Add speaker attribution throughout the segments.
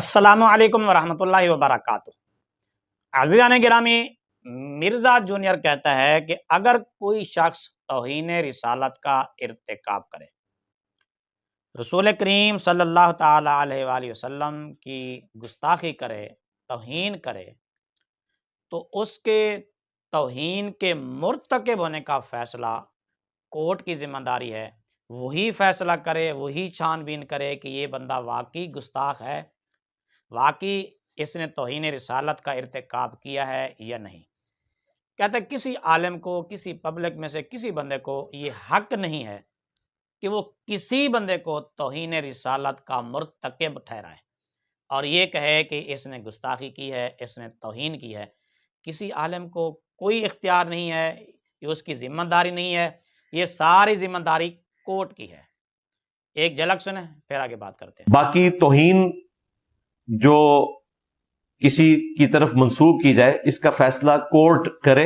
Speaker 1: السلام علیکم ورحمۃ اللہ وبرکاتہ۔ عزیزان گرامی، مرزا جونیئر کہتا ہے کہ اگر کوئی شخص توہین رسالت کا ارتکاب کرے، رسول کریم صلی اللہ تعالی علیہ وآلہ وسلم کی گستاخی کرے، توہین کرے، تو اس کے توہین کے مرتکب ہونے کا فیصلہ کورٹ کی ذمہ داری ہے۔ وہی فیصلہ کرے، وہی چھان بین کرے کہ یہ بندہ واقعی گستاخ ہے، واقعی اس نے توہین رسالت کا ارتکاب کیا ہے یا نہیں۔ کہتا ہے کسی عالم کو، کسی پبلک میں سے کسی بندے کو یہ حق نہیں ہے کہ وہ کسی بندے کو توہین رسالت کا مرتکب ٹھہرائے اور یہ کہے کہ اس نے گستاخی کی ہے، اس نے توہین کی ہے۔ کسی عالم کو کوئی اختیار نہیں ہے، یہ اس کی ذمہ داری نہیں ہے، یہ ساری ذمہ داری کورٹ کی ہے۔ ایک جھلک سنیں پھر آگے بات کرتے ہیں۔
Speaker 2: باقی توہین جو کسی کی طرف منسوب کی جائے، اس کا فیصلہ کورٹ کرے۔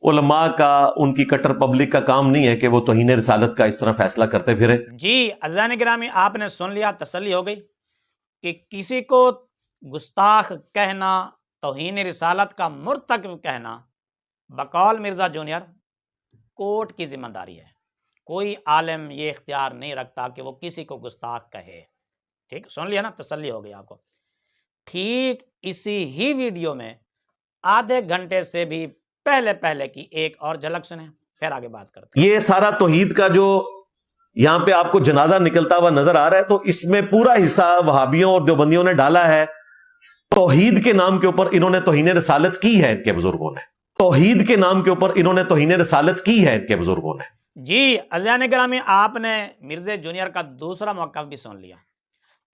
Speaker 2: علماء کا، ان کی کٹر پبلک کا کام نہیں ہے کہ وہ توہین رسالت کا اس طرح فیصلہ کرتے پھرے۔
Speaker 1: جی عزیزان گرامی، آپ نے سن لیا، تسلی ہو گئی کہ کسی کو گستاخ کہنا، توہین رسالت کا مرتکب کہنا بقول مرزا جونیئر کورٹ کی ذمہ داری ہے۔ کوئی عالم یہ اختیار نہیں رکھتا کہ وہ کسی کو گستاخ کہے۔ ٹھیک، سن لیا نا، تسلی ہو گئی آپ کو۔ ٹھیک اسی ہی ویڈیو میں آدھے گھنٹے سے بھی پہلے کی ایک اور جھلک سنیں پھر آگے بات کرتے ہیں۔
Speaker 2: یہ سارا توحید کا جو یہاں پہ آپ کو جنازہ نکلتا ہوا نظر آ رہا ہے، تو اس میں پورا حصہ وہابیوں اور دیوبندیوں نے ڈالا ہے۔ توحید کے نام کے اوپر انہوں نے توہین رسالت کی ہے، ان کے بزرگوں نے۔ توحید کے نام کے اوپر انہوں نے توہین رسالت کی ہے، ان کے بزرگوں نے۔
Speaker 1: جی عزیزان گرامی، آپ نے مرزا جونیئر کا دوسرا موقف بھی سن لیا۔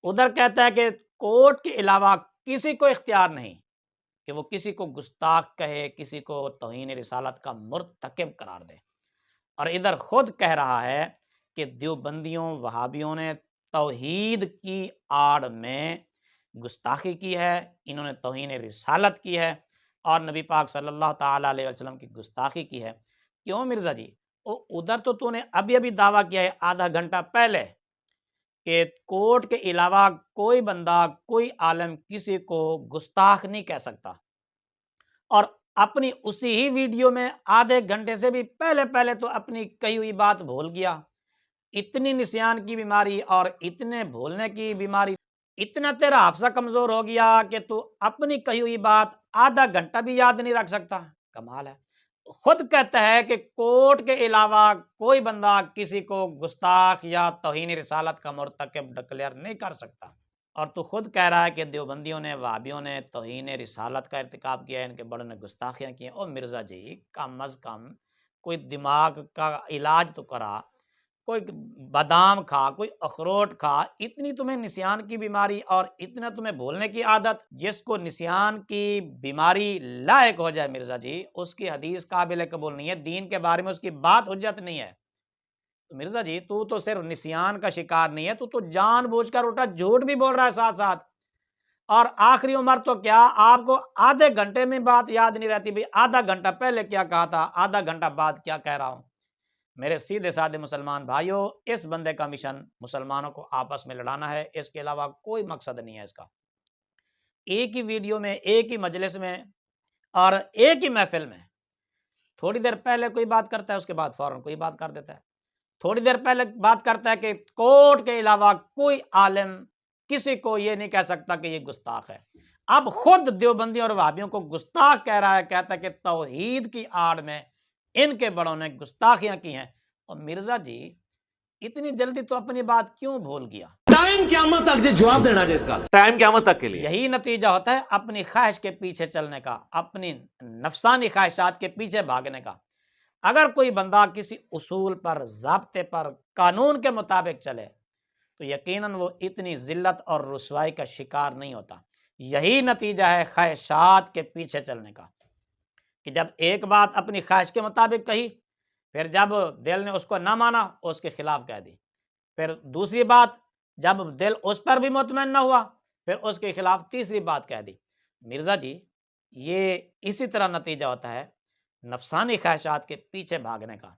Speaker 1: ادھر کہتا ہے کہ کورٹ کے علاوہ کسی کو اختیار نہیں کہ وہ کسی کو گستاخ کہے، کسی کو توہین رسالت کا مرتکب قرار دے، اور ادھر خود کہہ رہا ہے کہ دیوبندیوں، وہابیوں نے توحید کی آڑ میں گستاخی کی ہے، انہوں نے توہین رسالت کی ہے اور نبی پاک صلی اللہ تعالی علیہ وسلم کی گستاخی کی ہے۔ کیوں مرزا جی؟ ادھر تو نے ابھی دعویٰ کیا ہے آدھا گھنٹہ پہلے کہ کورٹ کے علاوہ کوئی بندہ، کوئی عالم کسی کو گستاخ نہیں کہہ سکتا، اور اپنی اسی ہی ویڈیو میں آدھے گھنٹے سے بھی پہلے تو اپنی کہی ہوئی بات بھول گیا۔ اتنی نسیان کی بیماری اور اتنے بھولنے کی بیماری، اتنا تیرا حافظہ کمزور ہو گیا کہ تو اپنی کہی ہوئی بات آدھا گھنٹہ بھی یاد نہیں رکھ سکتا۔ کمال ہے۔ خود کہتا ہے کہ کورٹ کے علاوہ کوئی بندہ کسی کو گستاخ یا توہین رسالت کا مرتکب ڈکلیئر نہیں کر سکتا، اور تو خود کہہ رہا ہے کہ دیوبندیوں نے، وہابیوں نے توہین رسالت کا ارتکاب کیا ہے، ان کے بڑوں نے گستاخیاں کی ہیں۔ او مرزا جی، کم از کم کوئی دماغ کا علاج تو کرا، کوئی بادام کھا، کوئی اخروٹ کھا۔ اتنی تمہیں نسیان کی بیماری اور اتنا تمہیں بھولنے کی عادت، جس کو نسیان کی بیماری لاحق ہو جائے مرزا جی، اس کی حدیث قابل قبول نہیں ہے، دین کے بارے میں اس کی بات حجت نہیں ہے۔ تو مرزا جی، تو صرف نسیان کا شکار نہیں ہے، تو جان بوجھ کر الٹا جھوٹ بھی بول رہا ہے ساتھ ساتھ، اور آخری عمر تو کیا آپ کو آدھے گھنٹے میں بات یاد نہیں رہتی؟ بھئی آدھا گھنٹہ پہلے کیا کہا تھا، آدھا گھنٹہ بعد کیا کہہ رہا ہوں؟ میرے سیدھے سادھے مسلمان بھائیوں، اس بندے کا مشن مسلمانوں کو آپس میں لڑانا ہے، اس کے علاوہ کوئی مقصد نہیں ہے اس کا۔ ایک ہی ویڈیو میں، ایک ہی مجلس میں اور ایک ہی محفل میں تھوڑی دیر پہلے کوئی بات کرتا ہے، اس کے بعد فوراً کوئی بات کر دیتا ہے۔ تھوڑی دیر پہلے بات کرتا ہے کہ کورٹ کے علاوہ کوئی عالم کسی کو یہ نہیں کہہ سکتا کہ یہ گستاخ ہے۔ اب خود دیوبندی اور وہابیوں کو گستاخ کہہ رہا ہے، کہتا ہے کہ توحید کی آڑ میں ان کے بڑوں نے گستاخیاں کی ہیں۔ اور مرزا جی، اتنی جلدی تو اپنی بات کیوں بھول گیا؟
Speaker 2: ٹائم قیامت تک جواب دینا جس کا، ٹائم قیامت تک کے لیے
Speaker 1: یہی نتیجہ ہوتا ہے اپنی خواہش کے پیچھے چلنے کا، اپنی نفسانی خواہشات کے پیچھے بھاگنے کا۔ اگر کوئی بندہ کسی اصول پر، ضابطے پر، قانون کے مطابق چلے تو یقیناً وہ اتنی ذلت اور رسوائی کا شکار نہیں ہوتا۔ یہی نتیجہ ہے خواہشات کے پیچھے چلنے کا، کہ جب ایک بات اپنی خواہش کے مطابق کہی، پھر جب دل نے اس کو نہ مانا اس کے خلاف کہہ دی، پھر دوسری بات جب دل اس پر بھی مطمئن نہ ہوا پھر اس کے خلاف تیسری بات کہہ دی۔ مرزا جی، یہ اسی طرح نتیجہ ہوتا ہے نفسانی خواہشات کے پیچھے بھاگنے کا۔